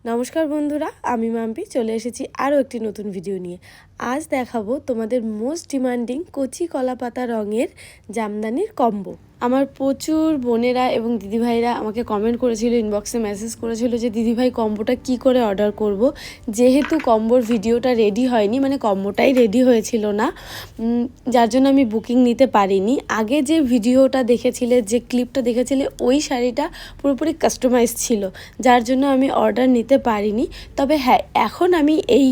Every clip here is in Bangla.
নমস্কার বন্ধুরা, আমি মাম্পি চলে এসেছি আরও একটি নতুন ভিডিও নিয়ে। আজ দেখাবো তোমাদের মোস্ট ডিমান্ডিং কচি কলাপাতা রঙের জামদানির কম্বো। আমার প্রচুর বোনেরা এবং দিদিভাইরা আমাকে কমেন্ট করেছিল, ইনবক্সে মেসেজ করেছিল যে দিদিভাই কম্বোটা কি করে অর্ডার করব। যেহেতু কম্বোর ভিডিওটা রেডি হয়নি, মানে কম্বোটাই রেডি হয়েছিল না, যার জন্য আমি বুকিং নিতে পারিনি। আগে যে ভিডিওটা দেখেছিলে, যে ক্লিপটা দেখেছিলে, ওই শাড়িটা পুরোপুরি কাস্টমাইজ ছিল, যার জন্য আমি অর্ডার নিতে পারিনি। তবে হ্যাঁ, এখন আমি এই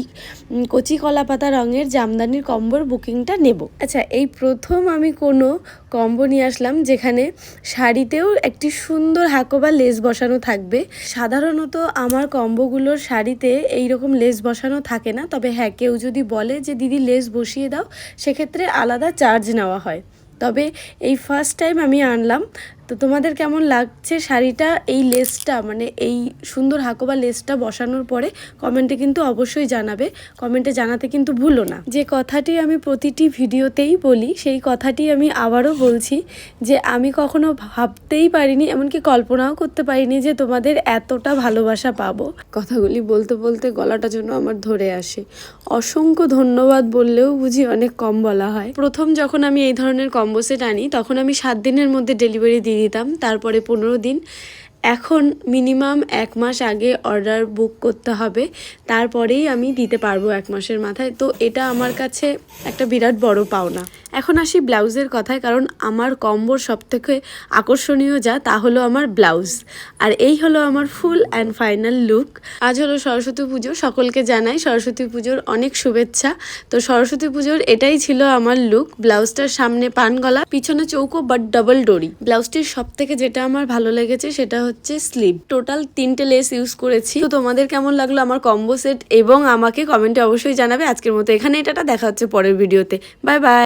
কচি কলাপাতা রঙের জামদানির কম্বোর বুকিংটা নেব। আচ্ছা, এই প্রথম আমি কোনো কম্বো নিয়ে আসলাম যেখানে শাড়িতেও একটি সুন্দর হাকোবা লেস বসানো থাকবে। সাধারণত আমার কম্বোগুলোর শাড়িতে এইরকম লেস বসানো থাকে না, তবে হ্যাঁ, কেউ যদি বলে যে দিদি লেস বসিয়ে দাও, সেক্ষেত্রে আলাদা চার্জ নেওয়া হয়। তবে এই ফার্স্ট টাইম আমি আনলাম। তো তোমাদের কেমন লাগছে শাড়িটা? এই লেসটা, মানে এই সুন্দর হাকোবা লেসটা বসানোর পরে কমেন্টে কিন্তু অবশ্যই জানাবে। কমেন্টে জানাতে কিন্তু ভুলো না। যে কথাটি আমি প্রতিটি ভিডিওতেই বলি, সেই কথাটি আমি আবারও বলছি যে আমি কখনো ভাবতেই পারিনি, এমনকি কল্পনাও করতে পারিনি যে তোমাদের এতটা ভালোবাসা পাবো। কথাগুলি বলতে বলতে গলাটা যেন আমার ধরে আসে। অসংখ্য ধন্যবাদ বললেও বুঝি অনেক কম বলা হয়। প্রথম যখন আমি এই ধরনের কম্বো সেট আনি, তখন আমি 7 দিনের মধ্যে ডেলিভারি দিয়ে দিতাম, তারপরে 15 দিন। এখন মিনিমাম 1 মাস আগে অর্ডার বুক করতে হবে, তারপরেই আমি দিতে পারবো 1 মাসের মাথায়। তো এটা আমার কাছে একটা বিরাট বড় পাওনা। এখন আসি ব্লাউজের কথায়, কারণ আমার কম্বোর সবথেকে আকর্ষণীয় যা, তা হলো আমার ব্লাউজ। আর এই হলো আমার ফুল অ্যান্ড ফাইনাল লুক। আজ হলো সরস্বতী পুজো, সকলকে জানাই সরস্বতী পুজোর অনেক শুভেচ্ছা। তো সরস্বতী পুজোর এটাই ছিল আমার লুক। ব্লাউজটার সামনে পান গলা, পিছনে চৌকো বাট ডাবল ডোরি। ব্লাউজটির সব থেকে যেটা আমার ভালো লেগেছে সেটা হচ্ছে স্লিভ। টোটাল 3টে লেস ইউজ করেছি। তো তোমাদের কেমন লাগলো আমার কম্বো সেট, এবং আমাকে কমেন্টে অবশ্যই জানাবে। আজকের মতো এখানে, এটা দেখা হচ্ছে পরের ভিডিওতে। Bye bye.